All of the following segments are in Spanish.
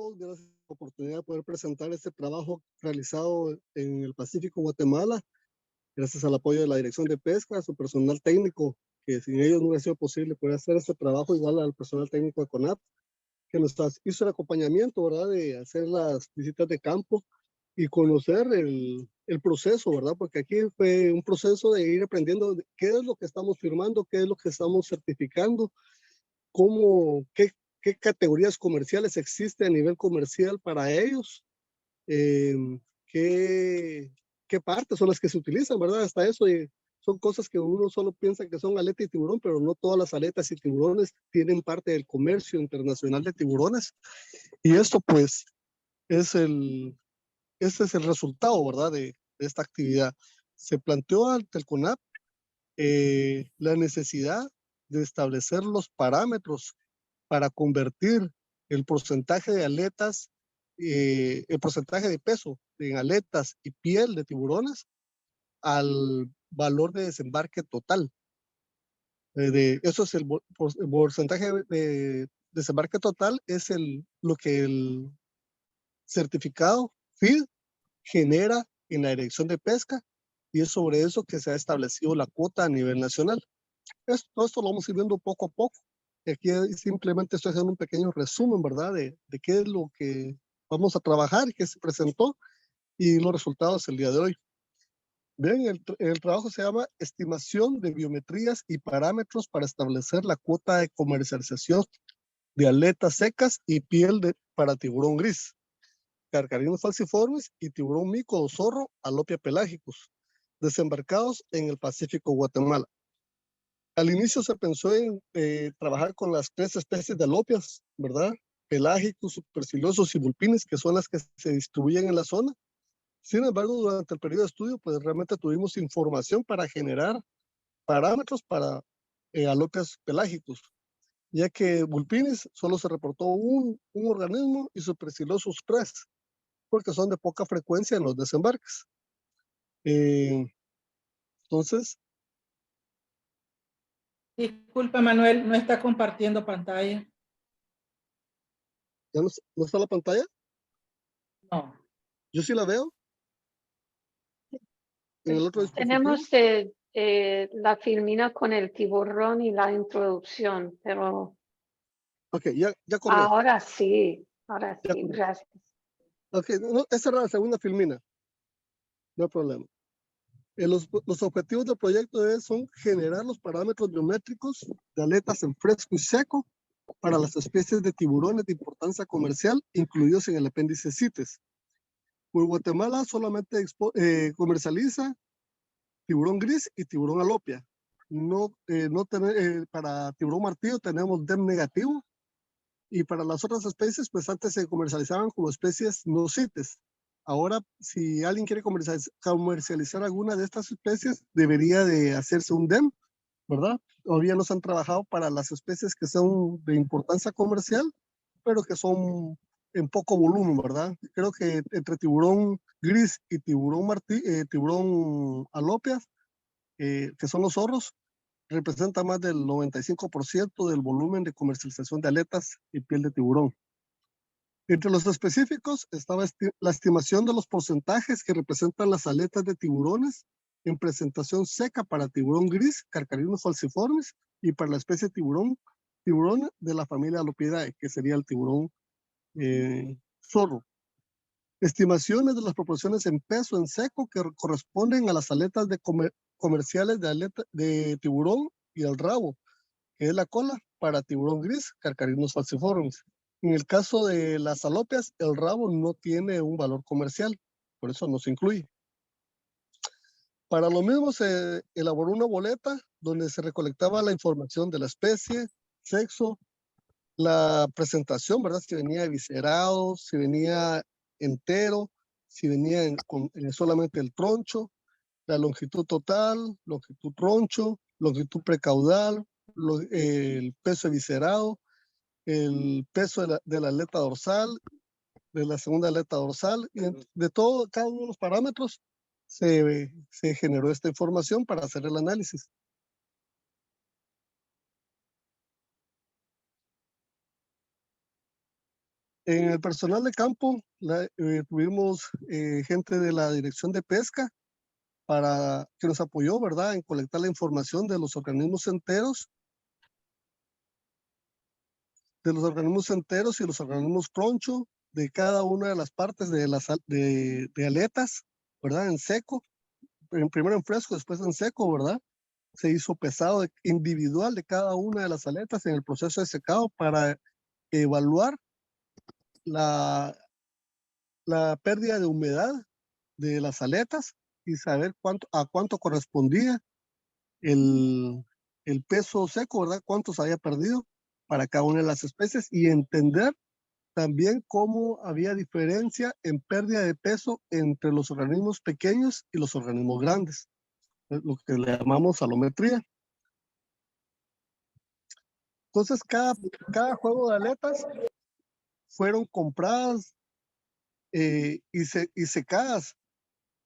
todos, gracias por la oportunidad de poder presentar este trabajo realizado en el Pacífico, Guatemala, gracias al apoyo de la Dirección de Pesca, a su personal técnico, que sin ellos no hubiera sido posible poder hacer este trabajo, igual al personal técnico de CONAP, que nos hizo el acompañamiento, ¿verdad?, de hacer las visitas de campo y conocer el proceso, ¿verdad? Porque aquí fue un proceso de ir aprendiendo qué es lo que estamos firmando, qué es lo que estamos certificando, qué categorías comerciales existen a nivel comercial para ellos, eh, qué, qué partes son las que se utilizan, ¿verdad? Hasta eso son cosas que uno solo piensa que son aleta y tiburón, pero no todas las aletas y tiburones tienen parte del comercio internacional de tiburones. Y esto pues es este es el resultado, ¿verdad? De esta actividad. Se planteó ante el CONAP la necesidad de establecer los parámetros para convertir el porcentaje de aletas, el porcentaje de peso en aletas y piel de tiburones al valor de desembarque total. Eso es el porcentaje de desembarque total, es lo que el certificado FID genera en la Dirección de Pesca, y es sobre eso que se ha establecido la cuota a nivel nacional. Todo esto lo vamos a ir viendo poco a poco. Aquí simplemente estoy haciendo un pequeño resumen, ¿verdad?, de qué es lo que vamos a trabajar, qué se presentó y los resultados el día de hoy. Bien, el trabajo se llama Estimación de biometrías y parámetros para establecer la cuota de comercialización de aletas secas y piel para tiburón gris, carcarinos falciformes y tiburón mico o zorro alopia pelágicos, desembarcados en el Pacífico, Guatemala. Al inicio se pensó en trabajar con las 3 especies de alopias, ¿verdad? Pelágicos, superciliosos y vulpines, que son las que se distribuyen en la zona. Sin embargo, durante el periodo de estudio, pues realmente tuvimos información para generar parámetros para alopias pelágicos, ya que vulpines solo se reportó un organismo y superciliosos 3, porque son de poca frecuencia en los desembarques. Entonces, disculpa, Manuel, no está compartiendo pantalla. ¿ya no está la pantalla? No. Yo sí la veo. En el otro dispositivo. Tenemos la filmina con el tiburón y la introducción, pero Ok, ya corrió. ahora sí, Ya corrió. gracias. Ok, no, esa era la segunda filmina. No hay problema. Los objetivos del proyecto son generar los parámetros biométricos de aletas en fresco y seco para las especies de tiburones de importancia comercial incluidos en el apéndice CITES. Pues Guatemala solamente comercializa tiburón gris y tiburón alopia. Para tiburón martillo tenemos DEM negativo, y para las otras especies, pues antes se comercializaban como especies no CITES. Ahora, si alguien quiere comercializar alguna de estas especies, debería de hacerse un DEM, ¿verdad? Todavía no se han trabajado para las especies que son de importancia comercial, pero que son en poco volumen, ¿verdad? Creo que entre tiburón gris y tiburón alopia, que son los zorros, representa más del 95% del volumen de comercialización de aletas y piel de tiburón. Entre los específicos estaba la estimación de los porcentajes que representan las aletas de tiburones en presentación seca para tiburón gris, carcarinos falciformes, y para la especie tiburón de la familia Alopidae, que sería el tiburón zorro. Estimaciones de las proporciones en peso en seco que corresponden a las aletas comerciales de tiburón y el rabo, que es la cola, para tiburón gris, carcarinos falciformes. En el caso de las alopias, el rabo no tiene un valor comercial, por eso no se incluye. Para lo mismo se elaboró una boleta donde se recolectaba la información de la especie, sexo, la presentación, ¿verdad? Si venía eviscerado, si venía entero, si venía solamente el troncho, la longitud total, longitud troncho, longitud precaudal, el peso eviscerado, el peso de la aleta dorsal, de la segunda aleta dorsal, y de cada uno de los parámetros se generó esta información para hacer el análisis. En el personal de campo tuvimos gente de la Dirección de Pesca que nos apoyó, ¿verdad?, en colectar la información de los organismos enteros y los organismos troncho de cada una de las partes de aletas, ¿verdad?, en seco, primero en fresco, después en seco, ¿verdad? Se hizo pesado individual de cada una de las aletas en el proceso de secado para evaluar la pérdida de humedad de las aletas y saber a cuánto correspondía el peso seco, ¿verdad? Cuántos había perdido para cada una de las especies y entender también cómo había diferencia en pérdida de peso entre los organismos pequeños y los organismos grandes, lo que le llamamos salometría. Entonces, cada juego de aletas fueron compradas y secadas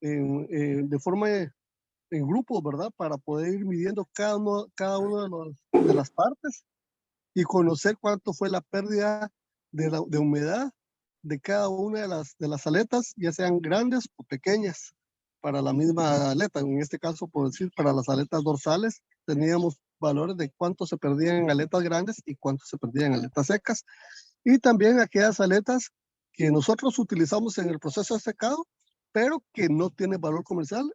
de forma en grupos, ¿verdad? Para poder ir midiendo cada una de las partes y conocer cuánto fue la pérdida de humedad de cada una de las aletas, ya sean grandes o pequeñas, para la misma aleta. En este caso, por decir, para las aletas dorsales, teníamos valores de cuánto se perdían en aletas grandes y cuánto se perdían en aletas secas. Y también aquellas aletas que nosotros utilizamos en el proceso de secado, pero que no tienen valor comercial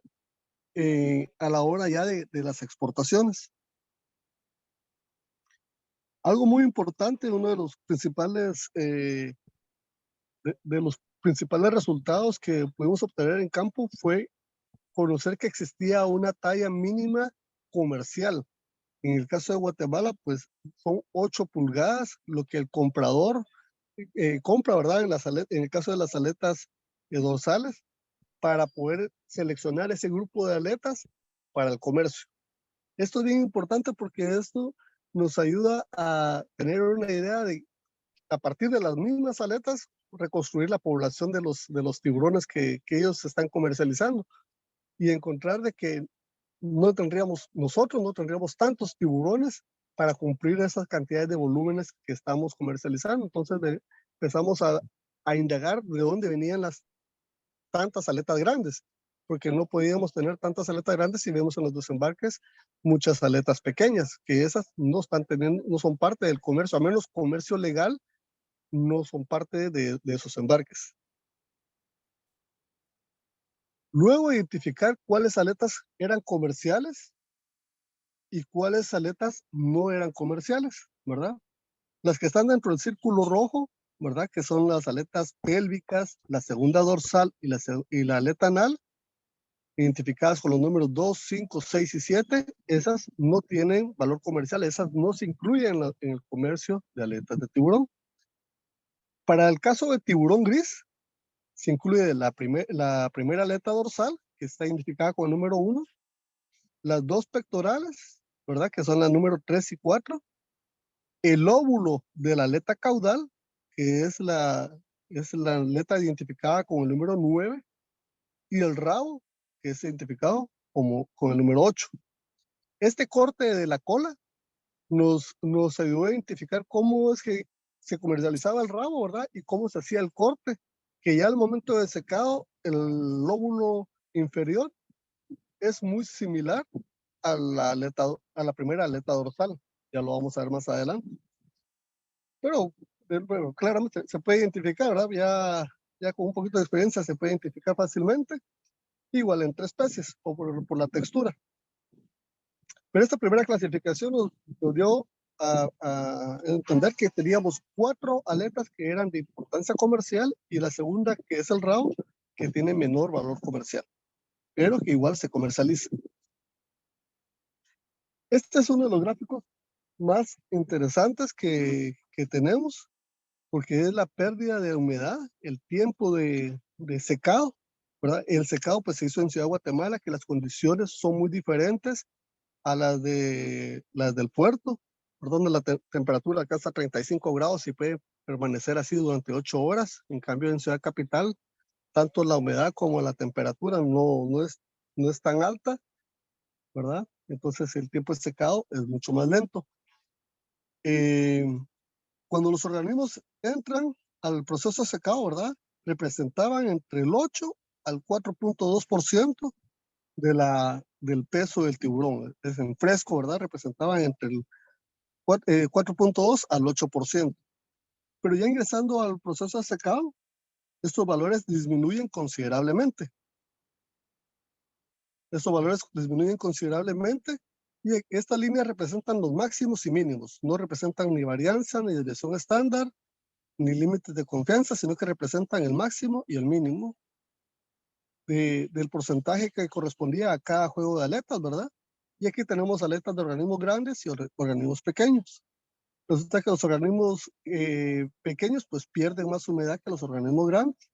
a la hora ya de las exportaciones. Algo muy importante, uno de los principales, de los principales resultados que pudimos obtener en campo fue conocer que existía una talla mínima comercial. En el caso de Guatemala, pues son 8 pulgadas, lo que el comprador compra, ¿verdad? En el caso de las aletas dorsales, para poder seleccionar ese grupo de aletas para el comercio. Esto es bien importante porque esto nos ayuda a tener una idea de, a partir de las mismas aletas, reconstruir la población de los tiburones que ellos están comercializando y encontrar de que nosotros no tendríamos tantos tiburones para cumplir esas cantidades de volúmenes que estamos comercializando. Entonces empezamos a indagar de dónde venían las tantas aletas grandes, porque no podíamos tener tantas aletas grandes si vemos en los desembarques muchas aletas pequeñas, que esas no son parte del comercio, a menos comercio legal, no son parte de esos embarques. Luego identificar cuáles aletas eran comerciales y cuáles aletas no eran comerciales, ¿verdad? Las que están dentro del círculo rojo, ¿verdad? Que son las aletas pélvicas, la segunda dorsal y la aleta anal, identificadas con los números 2, 5, 6 y 7, esas no tienen valor comercial, esas no se incluyen en el comercio de aletas de tiburón. Para el caso de tiburón gris, se incluye la primera aleta dorsal, que está identificada con el número 1, las dos pectorales, ¿verdad? Que son las número 3 y 4, el óvulo de la aleta caudal, que es la aleta identificada con el número 9, y el rabo, que es identificado con el número 8. Este corte de la cola nos ayudó a identificar cómo es que se comercializaba el rabo, ¿verdad? Y cómo se hacía el corte, que ya al momento de secado, el lóbulo inferior es muy similar a la primera aleta dorsal. Ya lo vamos a ver más adelante. Pero, bueno, claramente se puede identificar, ¿verdad? Ya con un poquito de experiencia se puede identificar fácilmente, igual entre especies o por la textura. Pero esta primera clasificación nos dio a entender que teníamos 4 aletas que eran de importancia comercial y la segunda, que es el rabo, que tiene menor valor comercial, pero que igual se comercializa. Este es uno de los gráficos más interesantes que tenemos, porque es la pérdida de humedad, el tiempo de secado, ¿verdad? El secado pues se hizo en Ciudad de Guatemala, que las condiciones son muy diferentes a las del puerto, por donde la temperatura alcanza 35 grados y puede permanecer así durante 8 horas. En cambio, en Ciudad Capital, tanto la humedad como la temperatura no es tan alta, ¿verdad? Entonces el tiempo de secado es mucho más lento. Cuando los organismos entran al proceso de secado, ¿verdad? Representaban entre el 8 al 4.2% del peso del tiburón. Es en fresco, ¿verdad? Representaban entre el 4.2 al 8%. Pero ya ingresando al proceso de secado, estos valores disminuyen considerablemente. Estos valores disminuyen considerablemente y estas líneas representan los máximos y mínimos. No representan ni varianza, ni desviación estándar, ni límites de confianza, sino que representan el máximo y el mínimo del porcentaje que correspondía a cada juego de aletas, ¿verdad? Y aquí tenemos aletas de organismos grandes y organismos pequeños. Resulta que los organismos pequeños pues pierden más humedad que los organismos grandes,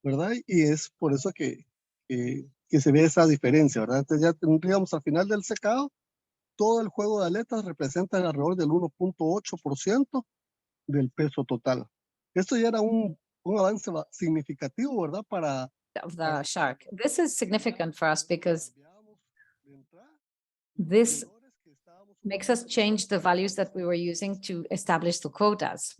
¿verdad? Y es por eso que se ve esa diferencia, ¿verdad? Entonces ya tendríamos al final del secado, todo el juego de aletas representa alrededor del 1.8% del peso total. Esto ya era un avance significativo, ¿verdad? Of the shark. This is significant for us because this makes us change the values that we were using to establish the quotas.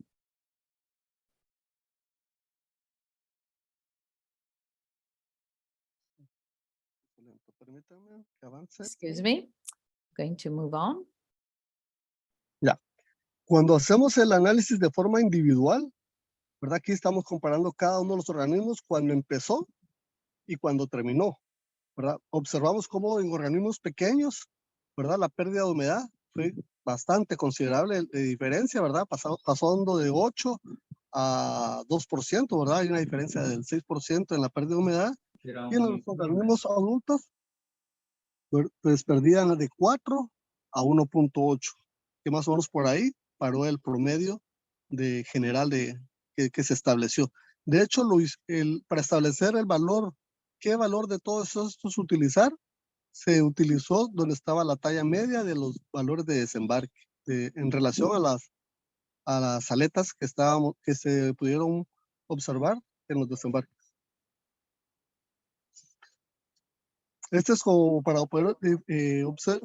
Permítanme que avance. Excuse me, going to move on. Ya. Cuando hacemos el análisis de forma individual, ¿verdad? Aquí estamos comparando cada uno de los organismos cuando empezó y cuando terminó, ¿verdad? Observamos cómo en organismos pequeños, ¿verdad? La pérdida de humedad fue bastante considerable de diferencia, ¿verdad? Pasando de 8 a 2%, ¿verdad? Hay una diferencia del 6% en la pérdida de humedad. Y en los organismos adultos, pues perdían de 4 a 1.8, que más o menos por ahí paró el promedio general que se estableció. De hecho, para establecer el valor, qué valor de todos estos utilizar, se utilizó donde estaba la talla media de los valores de desembarque en relación a las aletas que se pudieron observar en los desembarques. Este es como para poder observar,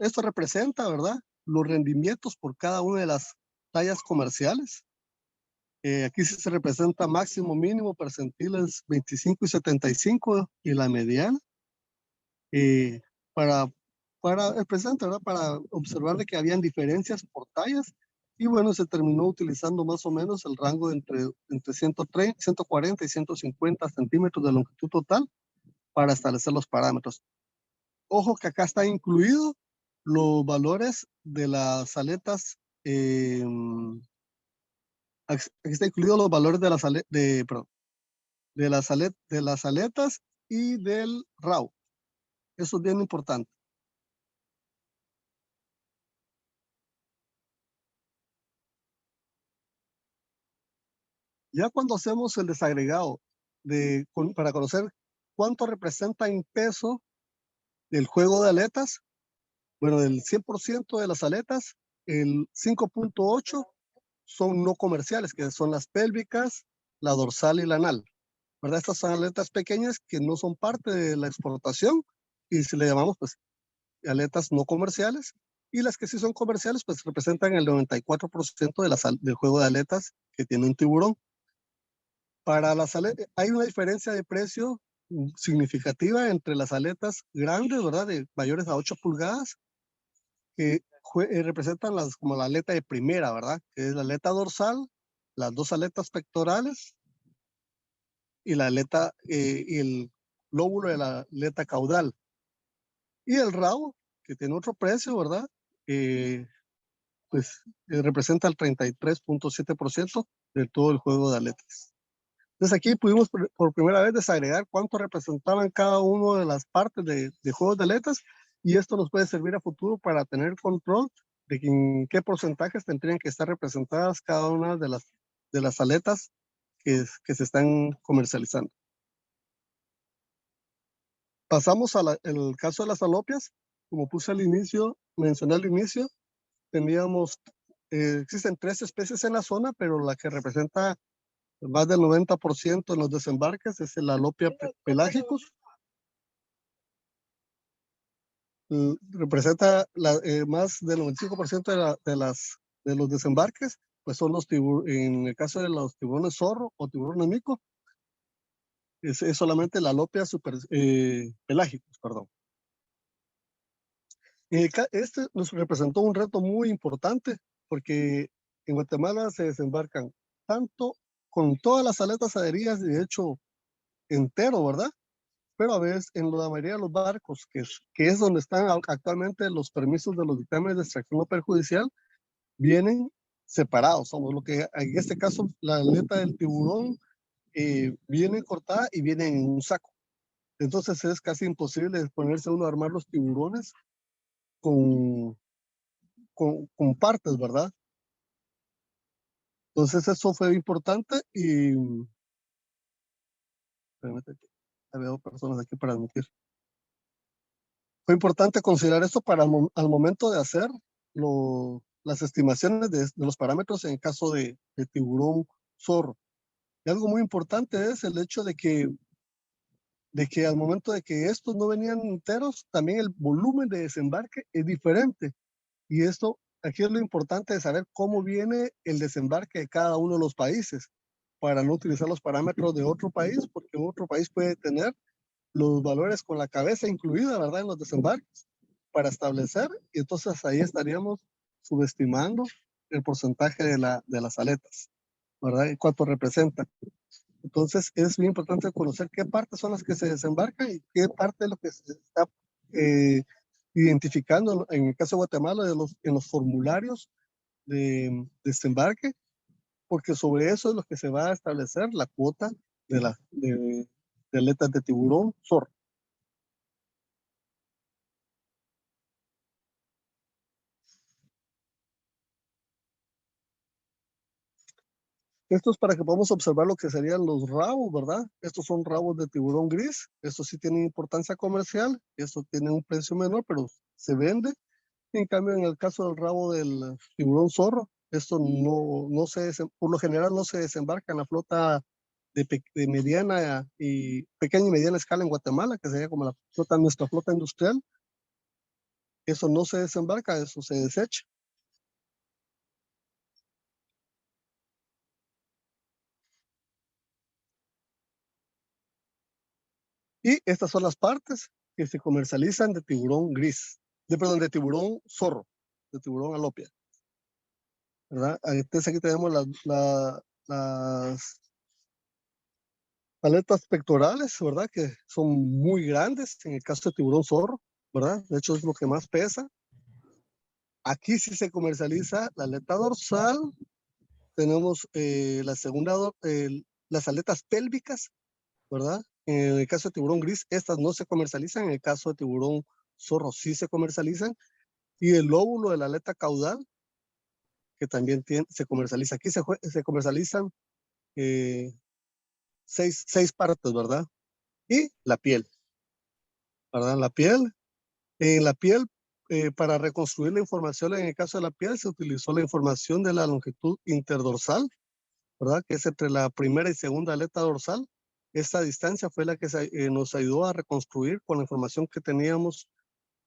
esto representa, ¿verdad? Los rendimientos por cada una de las tallas comerciales. Aquí se representa máximo, mínimo, percentiles 25 y 75 y la mediana. Para el presente, ¿verdad? Para observar de que habían diferencias por tallas. Y bueno, se terminó utilizando más o menos el rango entre 130, 140 y 150 centímetros de longitud total para establecer los parámetros. Ojo que acá está incluido los valores de las aletas, aquí está incluido los valores de las aletas y del RAW. Eso es bien importante. Ya cuando hacemos el desagregado para conocer cuánto representa en peso el juego de aletas, bueno, del 100% de las aletas, el 5.8 son no comerciales, que son las pélvicas, la dorsal y la anal, ¿verdad? Estas son aletas pequeñas que no son parte de la exportación y si le llamamos, pues, aletas no comerciales. Y las que sí son comerciales, pues, representan el 94% del juego de aletas que tiene un tiburón. Para las aletas, hay una diferencia de precio significativa entre las aletas grandes, ¿verdad? De mayores a 8 pulgadas, que representan como la aleta de primera, ¿verdad? Que es la aleta dorsal, las dos aletas pectorales y la aleta y el lóbulo de la aleta caudal. Y el rabo, que tiene otro precio, ¿verdad? Pues representa el 33.7% de todo el juego de aletas. Entonces aquí pudimos por primera vez desagregar cuánto representaban cada una de las partes de juegos de aletas y esto nos puede servir a futuro para tener control de en qué porcentajes tendrían que estar representadas cada una de las aletas que se están comercializando. Pasamos al caso de las alopias. Como puse al inicio, mencioné al inicio, existen 3 especies en la zona, pero la que representa más del 90% en los desembarques es el Alopia pelagicus. Representa más del 95% de los desembarques, pues son en el caso de los tiburones zorro o tiburones mico, es solamente la alopia pelágicos, perdón. Este nos representó un reto muy importante porque en Guatemala se desembarcan tanto con todas las aletas adheridas, de hecho entero, ¿verdad? Pero a veces en la mayoría de los barcos, que es donde están actualmente los permisos de los dictámenes de extracción no perjudicial, vienen separados. Somos lo que en este caso la aleta del tiburón viene cortada y viene en un saco. Entonces es casi imposible ponerse uno a armar los tiburones con partes, ¿verdad? Entonces eso fue importante y veo personas aquí para admitir. Fue importante considerar esto para al momento de hacer las estimaciones de los parámetros en el caso de tiburón zorro. Y algo muy importante es el hecho de que al momento de que estos no venían enteros, también el volumen de desembarque es diferente. Y esto, aquí es lo importante de saber cómo viene el desembarque de cada uno de los países, para no utilizar los parámetros de otro país, porque otro país puede tener los valores con la cabeza incluida, ¿verdad? En los desembarques, para establecer, y entonces ahí estaríamos subestimando el porcentaje de las aletas, ¿verdad? Y cuánto representa. Entonces es bien importante conocer qué partes son las que se desembarcan y qué parte es lo que se está identificando en el caso de Guatemala en los formularios de desembarque, porque sobre eso es lo que se va a establecer la cuota de aletas de tiburón zorro. Esto es para que podamos observar lo que serían los rabos, ¿verdad? Estos son rabos de tiburón gris. Estos sí tienen importancia comercial. Esto tiene un precio menor, pero se vende. En cambio, en el caso del rabo del tiburón zorro, esto por lo general no se desembarca en la flota de mediana y pequeña y mediana escala en Guatemala, que sería como nuestra flota industrial. Eso no se desembarca, eso se desecha. Y estas son las partes que se comercializan de tiburón gris, de tiburón zorro, de tiburón alopia, ¿verdad? Entonces aquí tenemos las aletas pectorales, ¿verdad? Que son muy grandes en el caso de tiburón zorro, ¿verdad? De hecho es lo que más pesa. Aquí sí se comercializa la aleta dorsal. Tenemos las aletas pélvicas, ¿verdad? En el caso de tiburón gris, estas no se comercializan. En el caso de tiburón zorro sí se comercializan. Y el lóbulo de la aleta caudal, que también se comercializa. Aquí se comercializan 6 partes, ¿verdad? Y la piel, ¿verdad? En la piel, para reconstruir la información, en el caso de la piel, se utilizó la información de la longitud interdorsal, ¿verdad? Que es entre la primera y segunda aleta dorsal. Esta distancia fue la que nos ayudó a reconstruir con la información que teníamos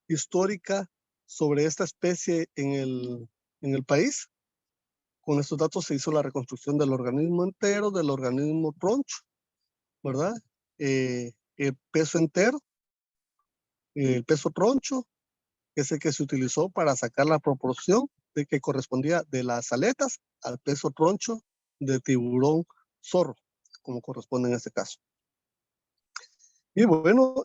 histórica sobre esta especie en el país. Con estos datos se hizo la reconstrucción del organismo entero, del organismo troncho, ¿verdad? El peso entero, el peso troncho, que es el que se utilizó para sacar la proporción de que correspondía de las aletas al peso troncho de tiburón zorro, como corresponde en este caso. Y bueno,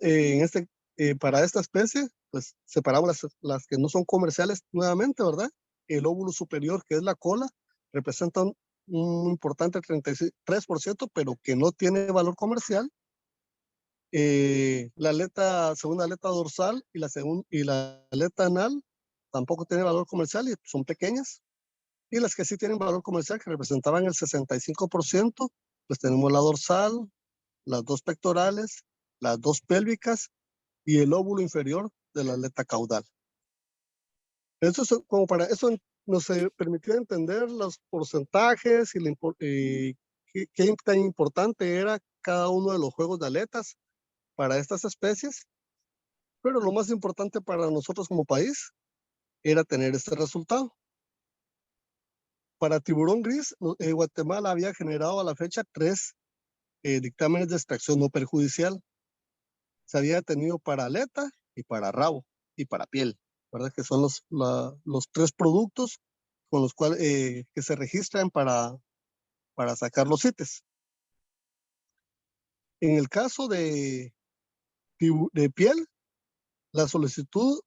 para esta especie, pues separamos las que no son comerciales nuevamente, ¿verdad? El óvulo superior, que es la cola, representa un importante 33%, pero que no tiene valor comercial. La segunda aleta dorsal y la aleta anal tampoco tiene valor comercial y son pequeñas. Y las que sí tienen valor comercial, que representaban el 65%, pues tenemos la dorsal, las 2 pectorales, las 2 pélvicas y el óvulo inferior de la aleta caudal. Eso es como para eso nos permitió entender los porcentajes y qué tan importante era cada uno de los juegos de aletas para estas especies, pero lo más importante para nosotros como país era tener este resultado. Para tiburón gris, Guatemala había generado a la fecha 3 dictámenes de extracción no perjudicial. Se había tenido para aleta y para rabo y para piel, ¿verdad? Que son los 3 productos con los cuales que se registran para sacar los CITES. En el caso de piel, la solicitud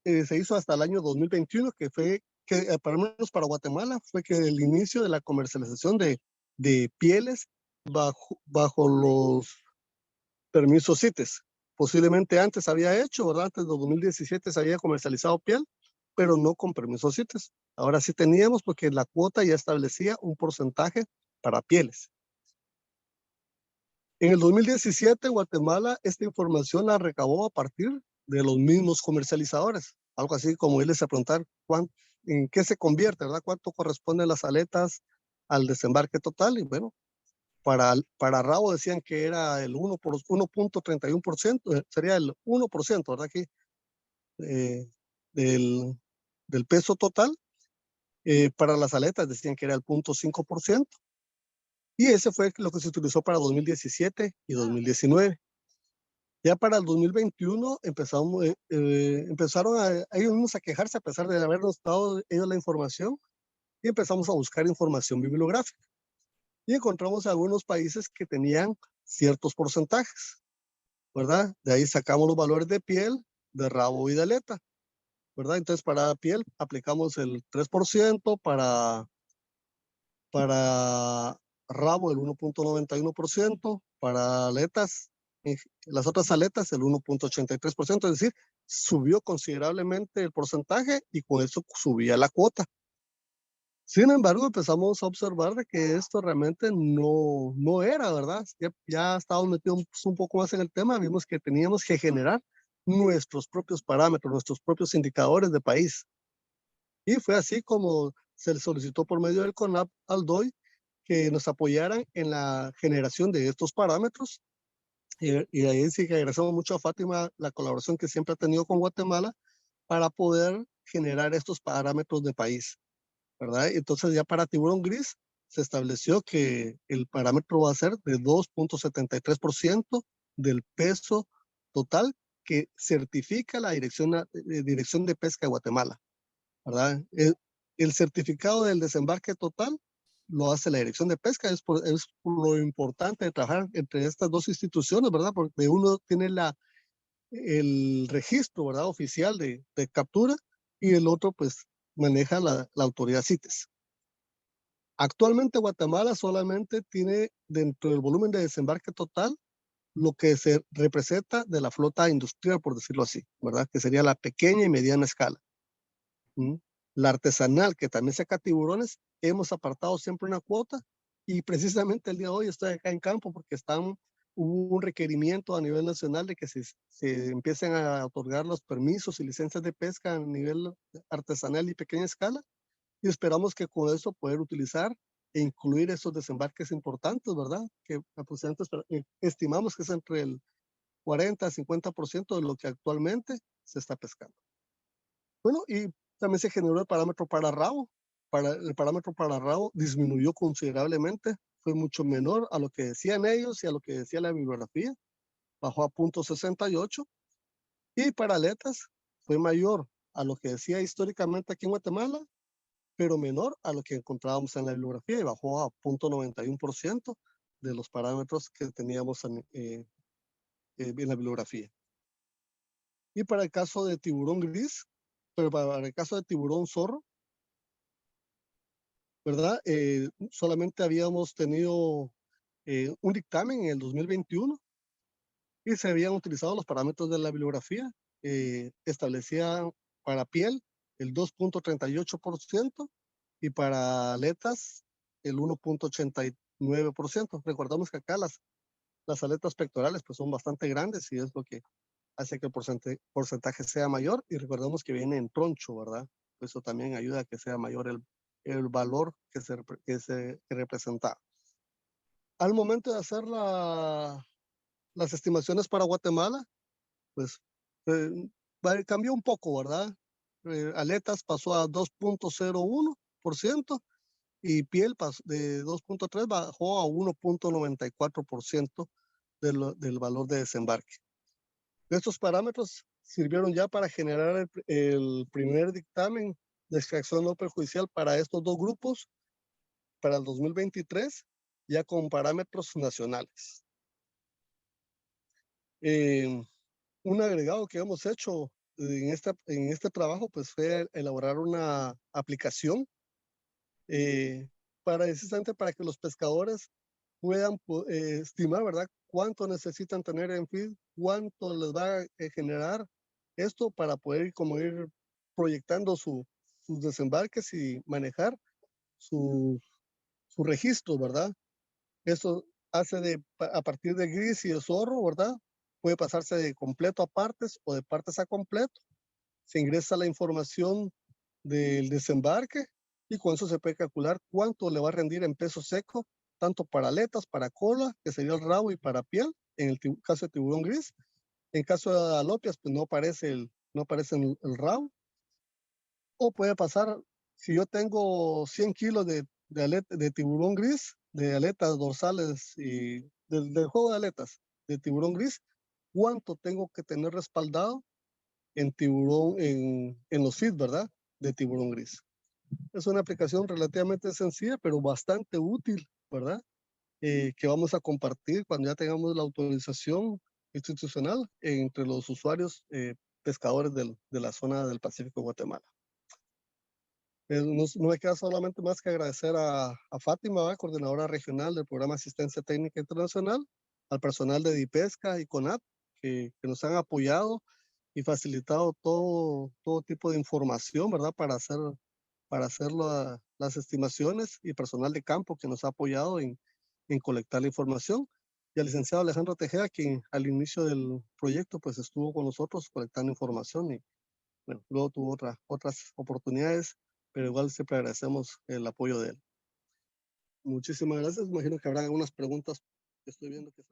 se hizo hasta el año 2021, que fue, que para menos para Guatemala, fue que el inicio de la comercialización de pieles bajo los permisos CITES. Posiblemente antes había hecho, ¿verdad? Antes de 2017 se había comercializado piel, pero no con permisos CITES. Ahora sí teníamos porque la cuota ya establecía un porcentaje para pieles. En el 2017, Guatemala, esta información la recabó a partir de los mismos comercializadores. Algo así como irles a preguntar en qué se convierte, ¿verdad? Cuánto corresponden las aletas al desembarque total. Y bueno, para rabo decían que era el 1.31%, sería el 1%, ¿verdad? Aquí, del peso total. Para las aletas decían que era el 0.5%. Y ese fue lo que se utilizó para 2017 y 2019. Ya para el 2021 empezaron a ellos mismos a quejarse a pesar de habernos dado ellos la información, y empezamos a buscar información bibliográfica. Y encontramos algunos países que tenían ciertos porcentajes, ¿verdad? De ahí sacamos los valores de piel, de rabo y de aleta, ¿verdad? Entonces para piel aplicamos el 3%, para rabo el 1.91%, para aletas, las otras aletas el 1.83%, es decir, subió considerablemente el porcentaje y con eso subía la cuota. Sin embargo, empezamos a observar de que esto realmente no era, ¿verdad? Ya estábamos metidos un poco más en el tema, vimos que teníamos que generar nuestros propios parámetros, nuestros propios indicadores de país. Y fue así como se le solicitó por medio del CONAP al DOI que nos apoyaran en la generación de estos parámetros. Y ahí sí que agradecemos mucho a Fátima la colaboración que siempre ha tenido con Guatemala para poder generar estos parámetros de país, ¿verdad? Entonces ya para tiburón gris se estableció que el parámetro va a ser de 2.73% del peso total que certifica la Dirección de Pesca de Guatemala, ¿verdad? El certificado del desembarque total lo hace la Dirección de Pesca. Es por lo importante de trabajar entre estas dos instituciones, ¿verdad? Porque uno tiene el registro, ¿verdad? Oficial de captura, y el otro pues maneja la autoridad CITES. Actualmente Guatemala solamente tiene dentro del volumen de desembarque total lo que se representa de la flota industrial, por decirlo así, ¿verdad? Que sería la pequeña y mediana escala. La artesanal, que también saca tiburones, hemos apartado siempre una cuota, y precisamente el día de hoy estoy acá en campo porque hubo un requerimiento a nivel nacional de que se empiecen a otorgar los permisos y licencias de pesca a nivel artesanal y pequeña escala, y esperamos que con eso poder utilizar e incluir esos desembarques importantes, ¿verdad? Que estimamos que es entre el 40 a 50% de lo que actualmente se está pescando. Bueno, y también se generó el parámetro para rabo. El parámetro para rabo disminuyó considerablemente, fue mucho menor a lo que decían ellos y a lo que decía la bibliografía, bajó a 0.68, y para aletas fue mayor a lo que decía históricamente aquí en Guatemala, pero menor a lo que encontrábamos en la bibliografía, y bajó a 0.91% de los parámetros que teníamos en la bibliografía. Y para el caso de tiburón gris, pero para el caso de tiburón zorro, ¿verdad? Solamente habíamos tenido un dictamen en el 2021, y se habían utilizado los parámetros de la bibliografía. Establecían para piel el 2.38% y para aletas el 1.89%. Recordamos que acá las aletas pectorales pues son bastante grandes, y es lo que hace que el porcentaje sea mayor, y recordemos que viene en troncho, ¿verdad? Eso también ayuda a que sea mayor el valor que representa. Al momento de hacer las estimaciones para Guatemala, pues cambió un poco, ¿verdad? Aletas pasó a 2.01%, y piel de 2.3 bajó a 1.94% del valor de desembarque. Estos parámetros sirvieron ya para generar el primer dictamen de extracción no perjudicial para estos dos grupos para el 2023, ya con parámetros nacionales. Un agregado que hemos hecho en este trabajo pues fue elaborar una aplicación precisamente para que los pescadores puedan estimar, ¿verdad?, cuánto necesitan tener en feed, cuánto les va a generar esto para poder como ir proyectando sus desembarques y manejar su registro, ¿verdad? Eso hace a partir de gris y de zorro, ¿verdad? Puede pasarse de completo a partes o de partes a completo. Se ingresa la información del desembarque y con eso se puede calcular cuánto le va a rendir en peso seco, tanto para aletas, para cola, que sería el rabo, y para piel, en el caso de tiburón gris. En caso de alopias, pues no aparece el rabo. O puede pasar, si yo tengo 100 kilos de tiburón gris, de aletas dorsales y del juego de aletas de tiburón gris, ¿cuánto tengo que tener respaldado en tiburón, en los feeds, ¿verdad?, de tiburón gris? Es una aplicación relativamente sencilla, pero bastante útil, ¿verdad? Que vamos a compartir cuando ya tengamos la autorización institucional entre los usuarios pescadores de la zona del Pacífico de Guatemala. No me queda solamente más que agradecer a Fátima, coordinadora regional del Programa de Asistencia Técnica Internacional, al personal de DIPESCA y CONAP, que nos han apoyado y facilitado todo tipo de información, ¿verdad?, para hacer las estimaciones, y personal de campo que nos ha apoyado en colectar la información, y al licenciado Alejandro Tejeda, quien al inicio del proyecto pues estuvo con nosotros colectando información, y bueno, luego tuvo otras oportunidades, pero igual siempre agradecemos el apoyo de él. Muchísimas gracias. Imagino que habrá algunas preguntas que estoy viendo que